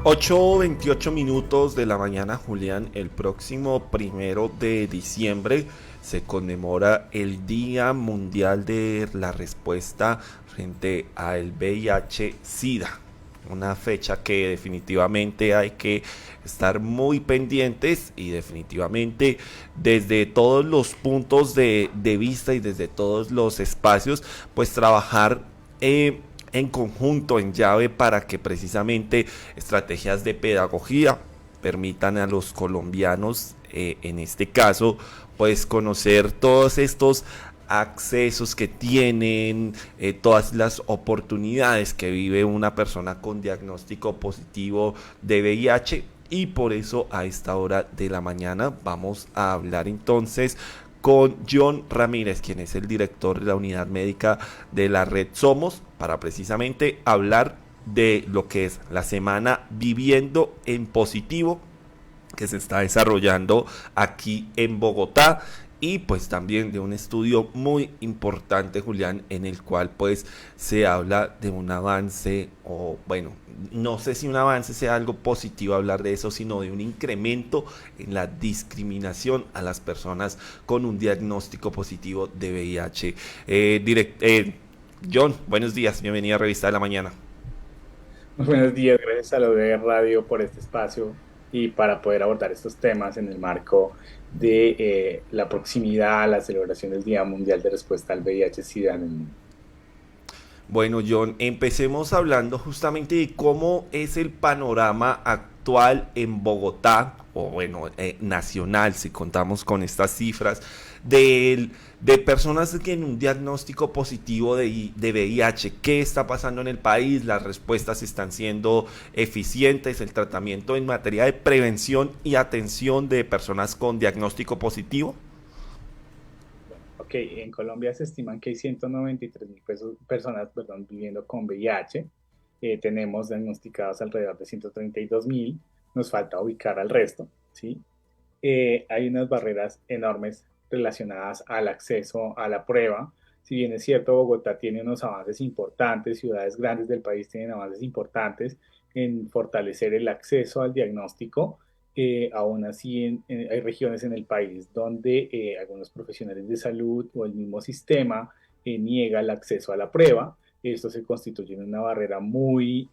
8:28 de la mañana, Julián. El próximo 1 de diciembre se conmemora el Día Mundial de la Respuesta frente al VIH-Sida. Una fecha que definitivamente hay que estar muy pendientes y definitivamente desde todos los puntos de vista y desde todos los espacios, pues trabajar en conjunto, en llave, para que precisamente estrategias de pedagogía permitan a los colombianos, en este caso, pues conocer todos estos accesos que tienen, todas las oportunidades que vive una persona con diagnóstico positivo de VIH. Y por eso a esta hora de la mañana vamos a hablar entonces con John Ramírez, quien es el director de la unidad médica de la red Somos, para precisamente hablar de lo que es la semana Viviendo en Positivo, que se está desarrollando aquí en Bogotá, y pues también de un estudio muy importante, Julián, en el cual pues se habla de un avance, o bueno, no sé si un avance sea algo positivo hablar de eso, sino de un incremento en la discriminación a las personas con un diagnóstico positivo de VIH. John, buenos días, bienvenido a Revista de la Mañana. Muy buenos días, gracias a lo de Radio por este espacio y para poder abordar estos temas en el marco de la proximidad a la celebración del Día Mundial de Respuesta al VIH-Sida en el mundo. Bueno, John, empecemos hablando justamente de cómo es el panorama actual en Bogotá, o bueno, nacional, si contamos con estas cifras, de personas que tienen un diagnóstico positivo de VIH. ¿Qué está pasando en el país? ¿Las respuestas están siendo eficientes? ¿El tratamiento en materia de prevención y atención de personas con diagnóstico positivo? Bueno, ok, en Colombia se estiman que hay 193.000 personas, perdón, viviendo con VIH. Tenemos diagnosticados alrededor de 132.000. Nos falta ubicar al resto, ¿sí? Hay unas barreras enormes relacionadas al acceso a la prueba. Si bien es cierto, Bogotá tiene unos avances importantes, ciudades grandes del país tienen avances importantes en fortalecer el acceso al diagnóstico. Aún así, hay regiones en el país donde algunos profesionales de salud o el mismo sistema niega el acceso a la prueba. Esto se constituye en una barrera muy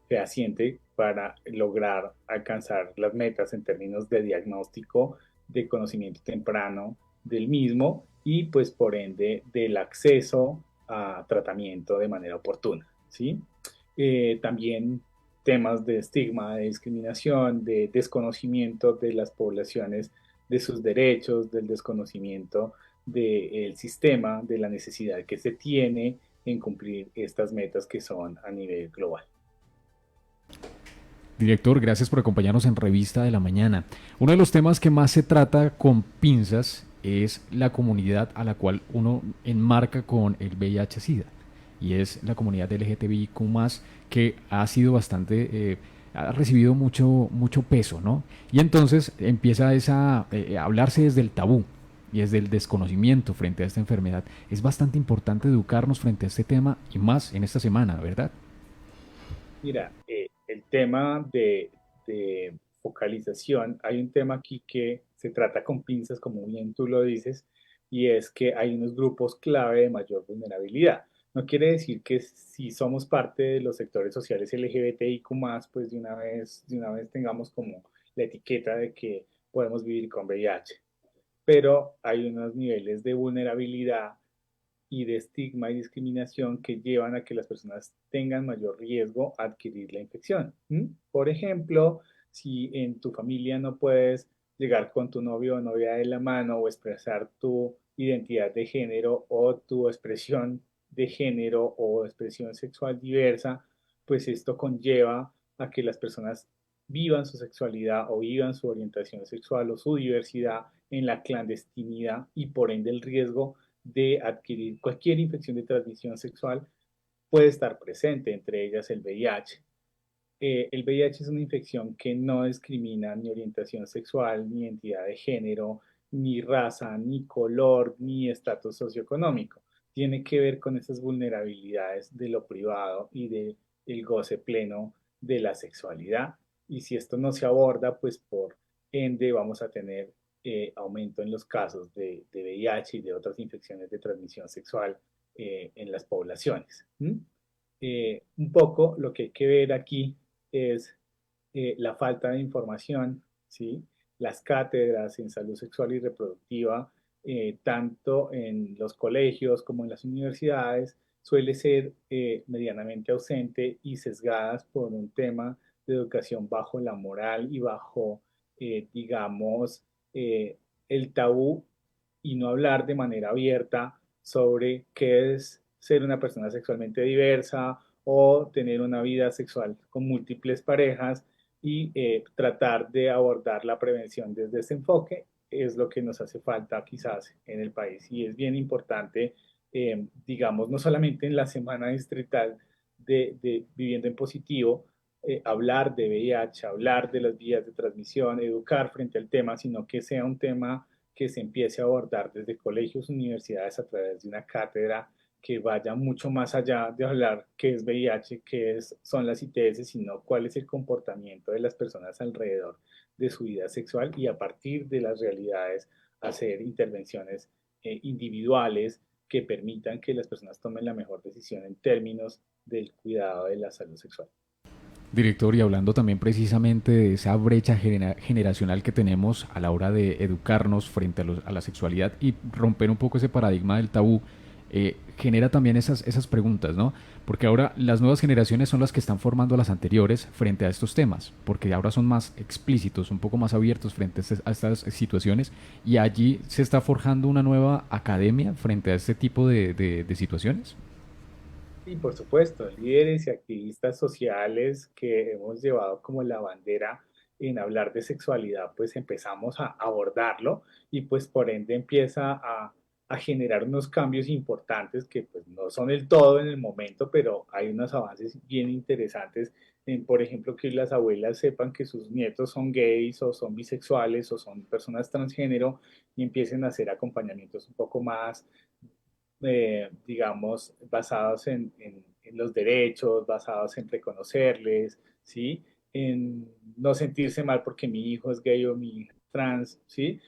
fehaciente para lograr alcanzar las metas en términos de diagnóstico, de conocimiento temprano del mismo y pues por ende del acceso a tratamiento de manera oportuna, ¿sí? También temas de estigma, de discriminación, de desconocimiento de las poblaciones, de sus derechos, del desconocimiento del sistema, de la necesidad que se tiene en cumplir estas metas que son a nivel global. Director, gracias por acompañarnos en Revista de la Mañana. Uno de los temas que más se trata con pinzas es la comunidad a la cual uno enmarca con el VIH-Sida. Y es la comunidad LGTBIQ+, que ha sido bastante, ha recibido mucho peso, ¿no? Y entonces empieza a hablarse desde el tabú y desde el desconocimiento frente a esta enfermedad. Es bastante importante educarnos frente a este tema y más en esta semana, ¿verdad? Mira, el tema de focalización, hay un tema aquí que se trata con pinzas, como bien tú lo dices, y es que hay unos grupos clave de mayor vulnerabilidad. No quiere decir que si somos parte de los sectores sociales LGBTIQ+, pues de una vez tengamos como la etiqueta de que podemos vivir con VIH, pero hay unos niveles de vulnerabilidad y de estigma y discriminación que llevan a que las personas tengan mayor riesgo a adquirir la infección. ¿Mm? Por ejemplo, si en tu familia no puedes llegar con tu novio o novia de la mano o expresar tu identidad de género o tu expresión de género o expresión sexual diversa, pues esto conlleva a que las personas vivan su sexualidad o vivan su orientación sexual o su diversidad en la clandestinidad y por ende el riesgo de adquirir cualquier infección de transmisión sexual puede estar presente, entre ellas el VIH. El VIH es una infección que no discrimina ni orientación sexual, ni identidad de género, ni raza, ni color, ni estatus socioeconómico. Tiene que ver con esas vulnerabilidades de lo privado y del goce pleno de la sexualidad. Y si esto no se aborda, pues por ende vamos a tener aumento en los casos de VIH y de otras infecciones de transmisión sexual en las poblaciones. Un poco lo que hay que ver aquí es la falta de información, ¿sí? Las cátedras en salud sexual y reproductiva, tanto en los colegios como en las universidades, suele ser medianamente ausente y sesgadas por un tema de educación bajo la moral y bajo, digamos, el tabú y no hablar de manera abierta sobre qué es ser una persona sexualmente diversa o tener una vida sexual con múltiples parejas y tratar de abordar la prevención desde ese enfoque es lo que nos hace falta quizás en el país y es bien importante, digamos, no solamente en la semana distrital de Viviendo en Positivo, hablar de VIH, hablar de las vías de transmisión, educar frente al tema, sino que sea un tema que se empiece a abordar desde colegios, universidades a través de una cátedra que vaya mucho más allá de hablar qué es VIH, son las ITS, sino cuál es el comportamiento de las personas alrededor de su vida sexual y a partir de las realidades hacer intervenciones individuales que permitan que las personas tomen la mejor decisión en términos del cuidado de la salud sexual. Director, y hablando también precisamente de esa brecha generacional que tenemos a la hora de educarnos frente a la sexualidad y romper un poco ese paradigma del tabú, genera también esas preguntas, ¿no? Porque ahora las nuevas generaciones son las que están formando a las anteriores frente a estos temas, porque ahora son más explícitos, un poco más abiertos frente a estas situaciones, y allí se está forjando una nueva academia frente a este tipo de situaciones. Y por supuesto, líderes y activistas sociales que hemos llevado como la bandera en hablar de sexualidad, pues empezamos a abordarlo y pues por ende empieza a generar unos cambios importantes que pues no son el todo en el momento, pero hay unos avances bien interesantes en, por ejemplo, que las abuelas sepan que sus nietos son gays o son bisexuales o son personas transgénero y empiecen a hacer acompañamientos un poco más digamos, basados en los derechos, basados en reconocerles, ¿sí? En no sentirse mal porque mi hijo es gay o mi hija es trans, ¿sí?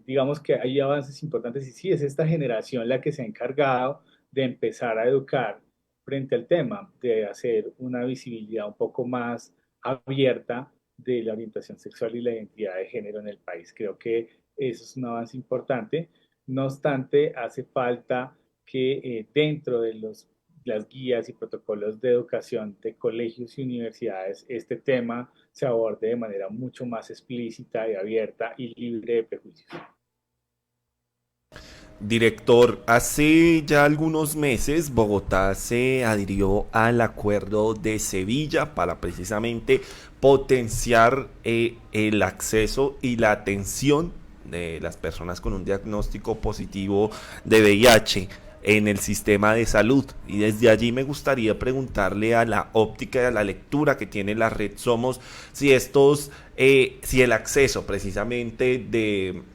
Digamos que hay avances importantes y sí, es esta generación la que se ha encargado de empezar a educar frente al tema, de hacer una visibilidad un poco más abierta de la orientación sexual y la identidad de género en el país. Creo que eso es un avance importante. No obstante, hace falta que dentro de las guías y protocolos de educación de colegios y universidades este tema se aborde de manera mucho más explícita y abierta y libre de prejuicios. Director, hace ya algunos meses Bogotá se adhirió al acuerdo de Sevilla para precisamente potenciar el acceso y la atención de las personas con un diagnóstico positivo de VIH en el sistema de salud. Y desde allí me gustaría preguntarle a la óptica y a la lectura que tiene la red Somos, si si el acceso precisamente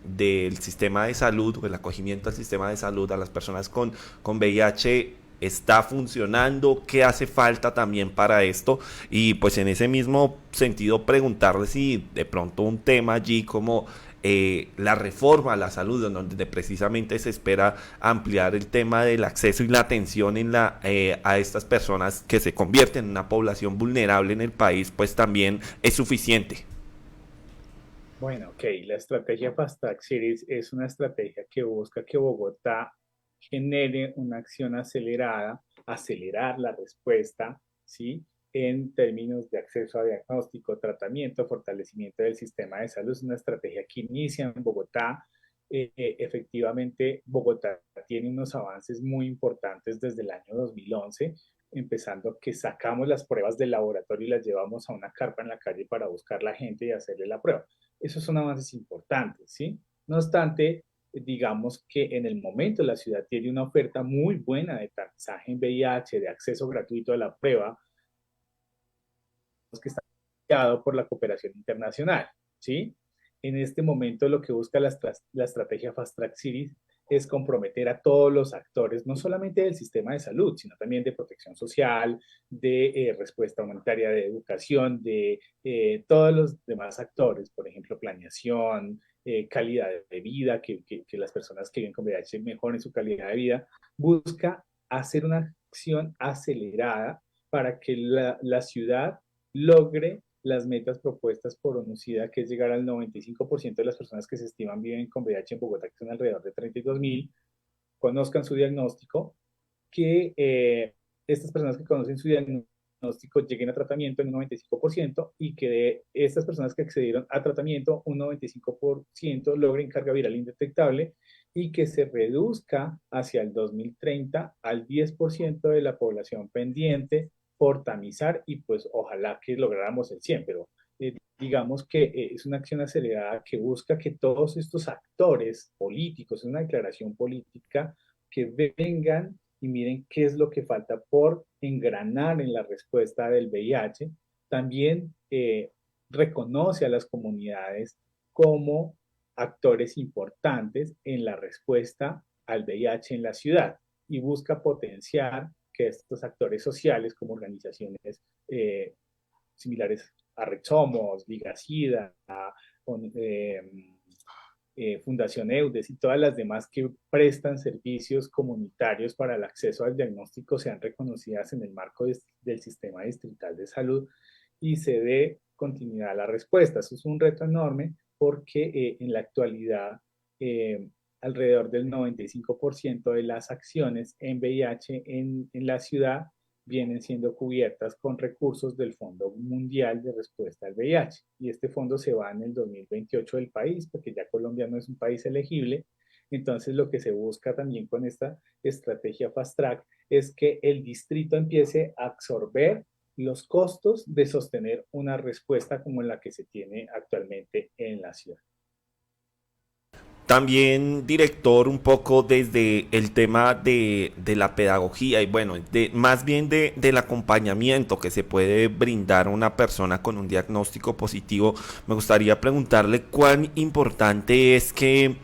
del sistema de salud o el acogimiento al sistema de salud a las personas con VIH está funcionando, qué hace falta también para esto y pues en ese mismo sentido preguntarle si de pronto un tema allí como la reforma a la salud, donde precisamente se espera ampliar el tema del acceso y la atención a estas personas que se convierten en una población vulnerable en el país, pues también es suficiente. Bueno, ok, la estrategia Fast Track Series es una estrategia que busca que Bogotá genere una acción acelerada, acelerar la respuesta, ¿sí? En términos de acceso a diagnóstico, tratamiento, fortalecimiento del sistema de salud. Es una estrategia que inicia en Bogotá. Efectivamente, Bogotá tiene unos avances muy importantes desde el año 2011, empezando que sacamos las pruebas del laboratorio y las llevamos a una carpa en la calle para buscar la gente y hacerle la prueba. Esos son avances importantes, ¿sí? No obstante, digamos que en el momento la ciudad tiene una oferta muy buena de tamizaje en VIH, de acceso gratuito a la prueba, que está guiado por la cooperación internacional, ¿sí? En este momento lo que busca la estrategia Fast Track Cities es comprometer a todos los actores, no solamente del sistema de salud, sino también de protección social, de respuesta humanitaria, de educación, de todos los demás actores, por ejemplo, planeación, calidad de vida, que las personas que viven con VIH mejoren su calidad de vida, busca hacer una acción acelerada para que la ciudad logre las metas propuestas por ONUCIDA, que es llegar al 95% de las personas que se estiman viven con VIH en Bogotá, que son alrededor de 32.000, conozcan su diagnóstico, que estas personas que conocen su diagnóstico lleguen a tratamiento en un 95% y que de estas personas que accedieron a tratamiento, un 95% logren carga viral indetectable y que se reduzca hacia el 2030 al 10% de la población pendiente por tamizar y pues ojalá que lográramos el 100, pero digamos que es una acción acelerada que busca que todos estos actores políticos, es una declaración política, que vengan y miren qué es lo que falta por engranar en la respuesta del VIH. También reconoce a las comunidades como actores importantes en la respuesta al VIH en la ciudad y busca potenciar que estos actores sociales como organizaciones similares a Red Somos, Liga SIDA, Fundación EUDES y todas las demás que prestan servicios comunitarios para el acceso al diagnóstico sean reconocidas en el marco del sistema distrital de salud y se dé continuidad a la respuesta. Eso es un reto enorme porque en la actualidad alrededor del 95% de las acciones en VIH en la ciudad vienen siendo cubiertas con recursos del Fondo Mundial de Respuesta al VIH. Y este fondo se va en el 2028 del país, porque ya Colombia no es un país elegible. Entonces, lo que se busca también con esta estrategia Fast Track es que el distrito empiece a absorber los costos de sostener una respuesta como la que se tiene actualmente en la ciudad. También, director, un poco desde el tema de la pedagogía y bueno, más bien del acompañamiento que se puede brindar a una persona con un diagnóstico positivo, me gustaría preguntarle cuán importante es que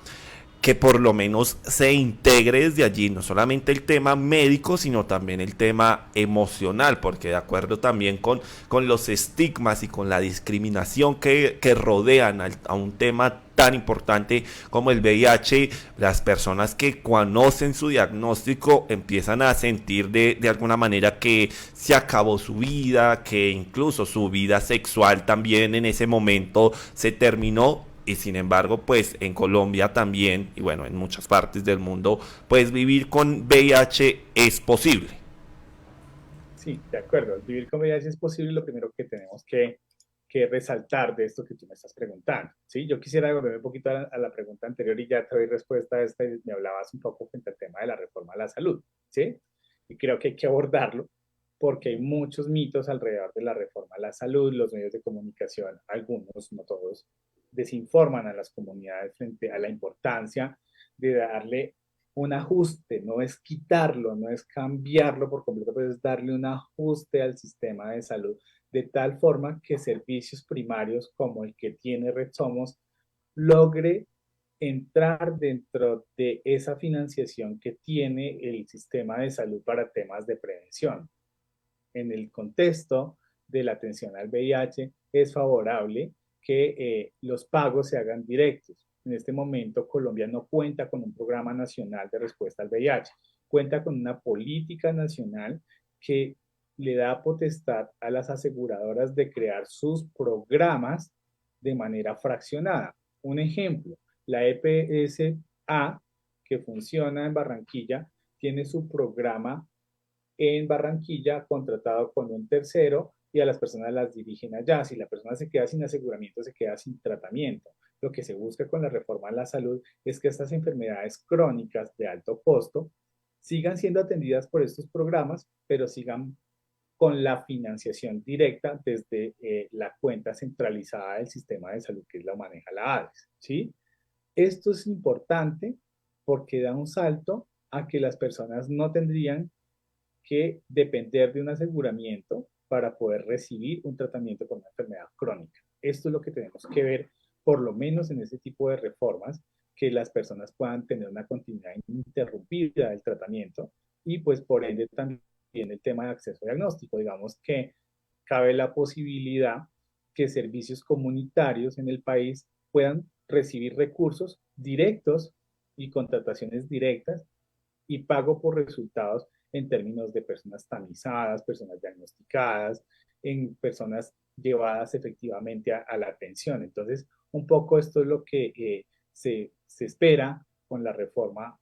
por lo menos se integre desde allí, no solamente el tema médico, sino también el tema emocional, porque de acuerdo también con los estigmas y con la discriminación que rodean a un tema tan importante como el VIH, las personas que conocen su diagnóstico empiezan a sentir de alguna manera que se acabó su vida, que incluso su vida sexual también en ese momento se terminó. Y sin embargo, pues en Colombia también, y bueno, en muchas partes del mundo, pues vivir con VIH es posible. Sí, de acuerdo. Vivir con VIH es posible. Lo primero que tenemos que resaltar de esto que tú me estás preguntando. ¿Sí? Yo quisiera volver un poquito a la pregunta anterior y ya te doy respuesta a esta. Me hablabas un poco frente al tema de la reforma a la salud. ¿Sí? Y creo que hay que abordarlo porque hay muchos mitos alrededor de la reforma a la salud. Los medios de comunicación, algunos, no todos, desinforman a las comunidades frente a la importancia de darle un ajuste, no es quitarlo, no es cambiarlo por completo, pero es darle un ajuste al sistema de salud de tal forma que servicios primarios como el que tiene Red Somos logre entrar dentro de esa financiación que tiene el sistema de salud para temas de prevención. En el contexto de la atención al VIH es favorable que los pagos se hagan directos. En este momento Colombia no cuenta con un programa nacional de respuesta al VIH, cuenta con una política nacional que le da potestad a las aseguradoras de crear sus programas de manera fraccionada. Un ejemplo, la EPSA, que funciona en Barranquilla, tiene su programa en Barranquilla contratado con un tercero y a las personas las dirigen allá. Si la persona se queda sin aseguramiento, se queda sin tratamiento. Lo que se busca con la reforma a la salud es que estas enfermedades crónicas de alto costo sigan siendo atendidas por estos programas, pero sigan con la financiación directa desde la cuenta centralizada del sistema de salud que la maneja la ADES. ¿Sí? Esto es importante porque da un salto a que las personas no tendrían que depender de un aseguramiento para poder recibir un tratamiento por una enfermedad crónica. Esto es lo que tenemos que ver, por lo menos en este tipo de reformas, que las personas puedan tener una continuidad ininterrumpida del tratamiento y pues por ende también el tema de acceso diagnóstico. Digamos que cabe la posibilidad que servicios comunitarios en el país puedan recibir recursos directos y contrataciones directas y pago por resultados en términos de personas tamizadas, personas diagnosticadas, en personas llevadas efectivamente a la atención. Entonces, un poco esto es lo que se espera con la reforma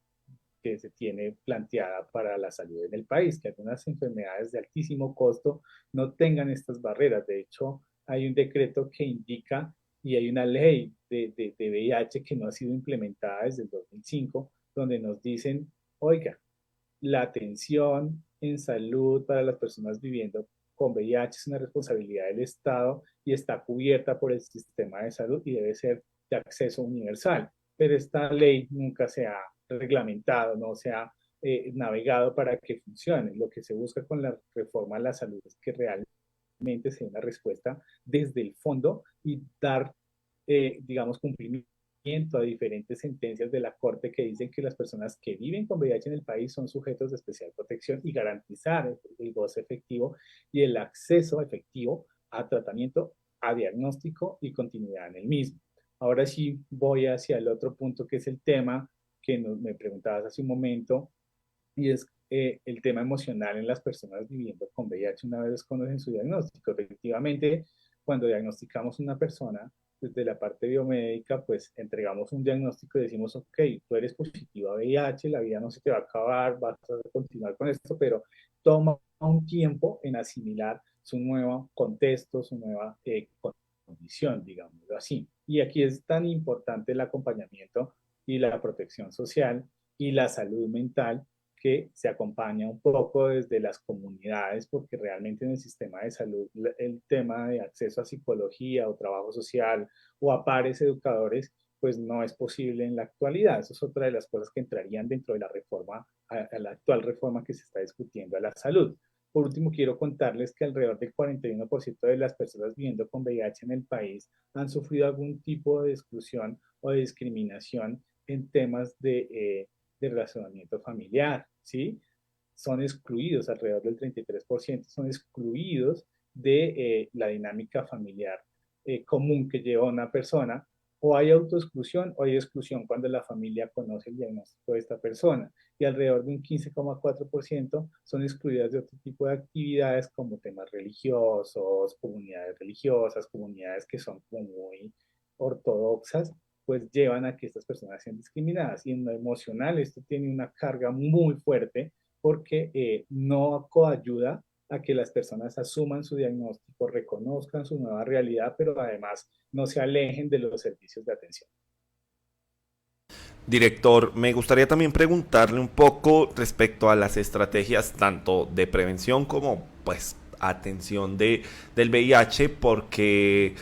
que se tiene planteada para la salud en el país, que algunas enfermedades de altísimo costo no tengan estas barreras. De hecho, hay un decreto que indica y hay una ley de VIH que no ha sido implementada desde el 2005, donde nos dicen, oiga, la atención en salud para las personas viviendo con VIH es una responsabilidad del Estado y está cubierta por el sistema de salud y debe ser de acceso universal. Pero esta ley nunca se ha reglamentado, no se ha navegado para que funcione. Lo que se busca con la reforma a la salud es que realmente se dé una respuesta desde el fondo y dar, digamos, cumplimiento a diferentes sentencias de la Corte que dicen que las personas que viven con VIH en el país son sujetos de especial protección y garantizar el goce efectivo y el acceso efectivo a tratamiento, a diagnóstico y continuidad en el mismo. Ahora sí voy hacia el otro punto que es el tema que me preguntabas hace un momento y es el tema emocional en las personas viviendo con VIH una vez conocen su diagnóstico. Efectivamente, cuando diagnosticamos una persona, desde la parte biomédica, pues entregamos un diagnóstico y decimos, ok, tú eres positivo a VIH, la vida no se te va a acabar, vas a continuar con esto, pero toma un tiempo en asimilar su nuevo contexto, su nueva condición, digámoslo así. Y aquí es tan importante el acompañamiento y la protección social y la salud mental que se acompaña un poco desde las comunidades, porque realmente en el sistema de salud el tema de acceso a psicología o trabajo social o a pares educadores, pues no es posible en la actualidad. Eso es otra de las cosas que entrarían dentro de la reforma, a la actual reforma que se está discutiendo a la salud. Por último, quiero contarles que alrededor del 41% de las personas viviendo con VIH en el país han sufrido algún tipo de exclusión o de discriminación en temas de relacionamiento familiar, ¿sí? Son excluidos, alrededor del 33% son excluidos de la dinámica familiar común que lleva una persona, o hay autoexclusión o hay exclusión cuando la familia conoce el diagnóstico de esta persona. Y alrededor de un 15,4% son excluidas de otro tipo de actividades como temas religiosos, comunidades religiosas, comunidades que son como muy ortodoxas, pues llevan a que estas personas sean discriminadas. Y en lo emocional esto tiene una carga muy fuerte porque no coayuda a que las personas asuman su diagnóstico, reconozcan su nueva realidad, pero además no se alejen de los servicios de atención. Director, me gustaría también preguntarle un poco respecto a las estrategias tanto de prevención como pues atención del VIH, porque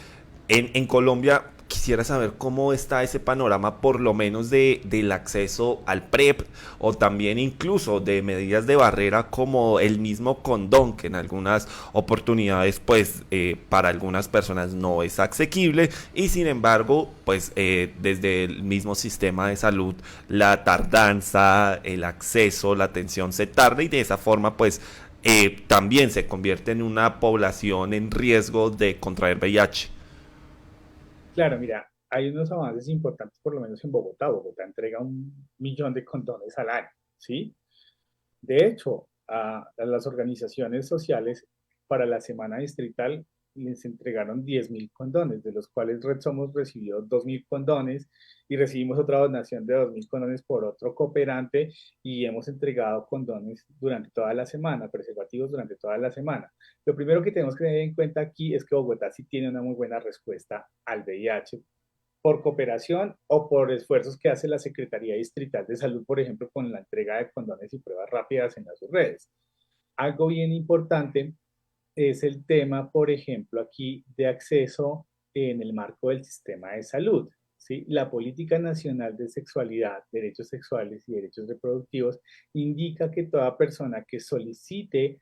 en Colombia quisiera saber cómo está ese panorama, por lo menos del acceso al PrEP o también incluso de medidas de barrera como el mismo condón, que en algunas oportunidades pues para algunas personas no es asequible y sin embargo pues desde el mismo sistema de salud la tardanza, el acceso, la atención se tarda y de esa forma pues también se convierte en una población en riesgo de contraer VIH. Claro, mira, hay unos avances importantes, por lo menos en Bogotá. Bogotá entrega 1 millón de condones al año, ¿sí? De hecho, a las organizaciones sociales para la semana distrital les entregaron 10.000 condones, de los cuales Red Somos recibió 2.000 condones y recibimos otra donación de 2.000 condones por otro cooperante y hemos entregado condones durante toda la semana, preservativos durante toda la semana. Lo primero que tenemos que tener en cuenta aquí es que Bogotá sí tiene una muy buena respuesta al VIH por cooperación o por esfuerzos que hace la Secretaría Distrital de Salud, por ejemplo, con la entrega de condones y pruebas rápidas en las redes. Algo bien importante es el tema, por ejemplo, aquí de acceso en el marco del sistema de salud. ¿Sí? La Política Nacional de Sexualidad, Derechos Sexuales y Derechos Reproductivos indica que toda persona que solicite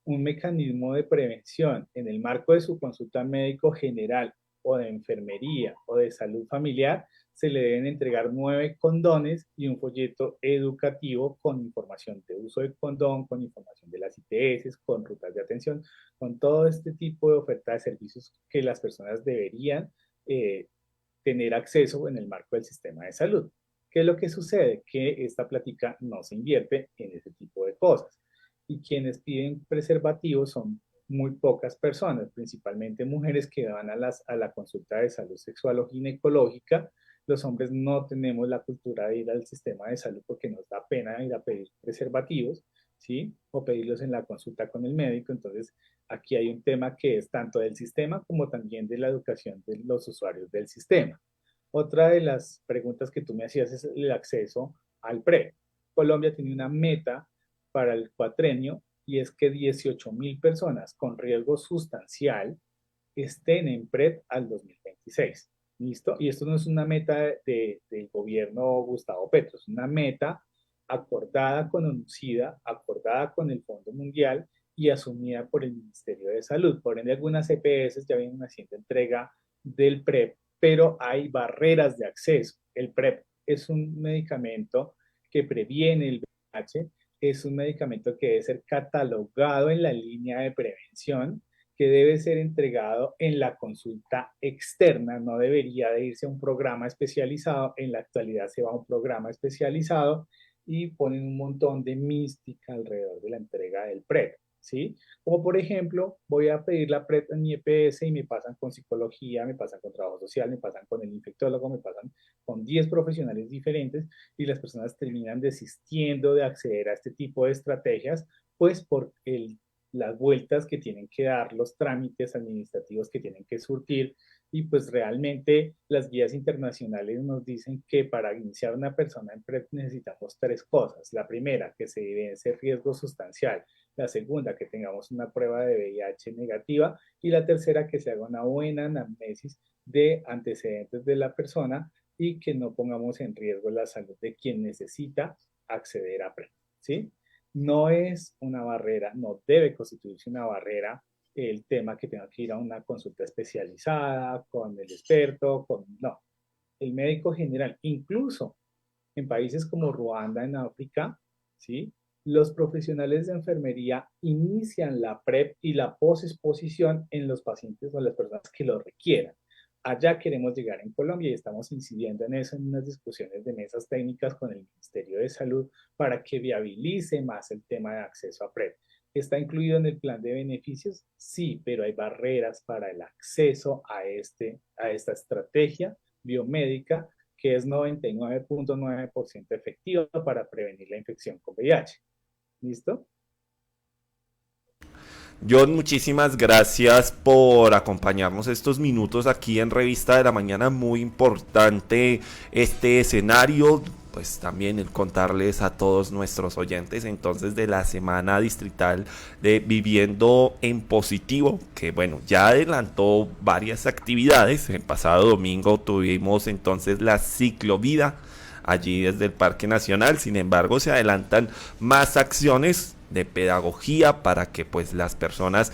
un mecanismo de prevención en el marco de su consulta médico general o de enfermería o de salud familiar, se le deben entregar 9 condones y un folleto educativo con información de uso de condón, con información de las ITS, con rutas de atención, con todo este tipo de oferta de servicios que las personas deberían tener acceso en el marco del sistema de salud. ¿Qué es lo que sucede? Que esta plática no se invierte en ese tipo de cosas. Y quienes piden preservativos son muy pocas personas, principalmente mujeres que van a la consulta de salud sexual o ginecológica. Los hombres no tenemos la cultura de ir al sistema de salud porque nos da pena ir a pedir preservativos, ¿sí? O pedirlos en la consulta con el médico. Entonces, aquí hay un tema que es tanto del sistema como también de la educación de los usuarios del sistema. Otra de las preguntas que tú me hacías es el acceso al PREP. Colombia tiene una meta para el cuatrenio y es que 18.000 personas con riesgo sustancial estén en PREP al 2026. ¿Listo? Y esto no es una meta del gobierno Gustavo Petro, es una meta acordada con UNCIDA, acordada con el Fondo Mundial y asumida por el Ministerio de Salud. Por ende, algunas EPS ya vienen haciendo entrega del PREP, pero hay barreras de acceso. El PrEP es un medicamento que previene el VIH, es un medicamento que debe ser catalogado en la línea de prevención, que debe ser entregado en la consulta externa, no debería de irse a un programa especializado. En la actualidad se va a un programa especializado y ponen un montón de mística alrededor de la entrega del PrEP, ¿sí? Como por ejemplo, voy a pedir la PrEP en mi EPS y me pasan con psicología, me pasan con trabajo social, me pasan con el infectólogo, me pasan con 10 profesionales diferentes y las personas terminan desistiendo de acceder a este tipo de estrategias, pues por las vueltas que tienen que dar, los trámites administrativos que tienen que surtir, y pues realmente las guías internacionales nos dicen que para iniciar una persona en PrEP necesitamos 3 cosas. La primera, que se evidencie riesgo sustancial. La segunda, que tengamos una prueba de VIH negativa. Y la tercera, que se haga una buena anamnesis de antecedentes de la persona y que no pongamos en riesgo la salud de quien necesita acceder a PrEP, ¿sí? No es una barrera, no debe constituirse una barrera el tema que tenga que ir a una consulta especializada, con el experto, no. El médico general, incluso en países como Ruanda, en África, ¿sí? Los profesionales de enfermería inician la PrEP y la posexposición en los pacientes o las personas que lo requieran. Allá queremos llegar en Colombia y estamos incidiendo en eso en unas discusiones de mesas técnicas con el Ministerio de Salud para que viabilice más el tema de acceso a PrEP. ¿Está incluido en el plan de beneficios? Sí, pero hay barreras para el acceso a esta estrategia biomédica que es 99.9% efectiva para prevenir la infección con VIH. ¿Listo? John, muchísimas gracias por acompañarnos estos minutos aquí en Revista de la Mañana. Muy importante este escenario, pues también el contarles a todos nuestros oyentes entonces de la semana distrital de Viviendo en Positivo, que bueno, ya adelantó varias actividades. El pasado domingo tuvimos entonces la ciclovida allí desde el Parque Nacional. Sin embargo, se adelantan más acciones de pedagogía para que pues las personas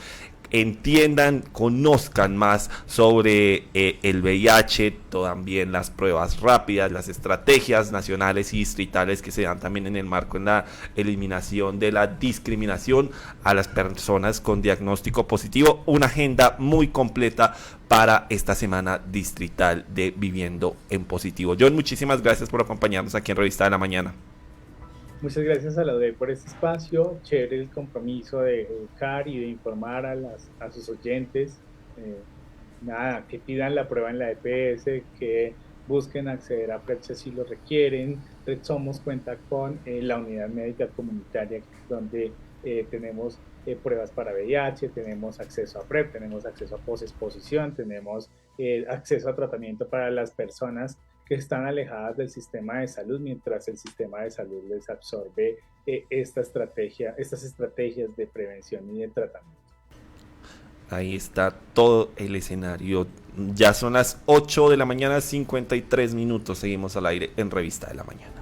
entiendan, conozcan más sobre el VIH, también las pruebas rápidas, las estrategias nacionales y distritales que se dan también en el marco en la eliminación de la discriminación a las personas con diagnóstico positivo. Una agenda muy completa para esta semana distrital de Viviendo en Positivo. John, muchísimas gracias por acompañarnos aquí en Revista de la Mañana. Muchas gracias a la UDE por este espacio. Chévere el compromiso de educar y de informar a sus oyentes. Nada, que pidan la prueba en la EPS, que busquen acceder a PrEP si lo requieren. Red Somos cuenta con la unidad médica comunitaria donde tenemos pruebas para VIH, tenemos acceso a PrEP, tenemos acceso a posexposición, tenemos acceso a tratamiento para las personas que están alejadas del sistema de salud, mientras el sistema de salud les absorbe estas estrategias de prevención y de tratamiento. Ahí está todo el escenario. Ya son las 8 de la mañana, 53 minutos. Seguimos al aire en Revista de la Mañana.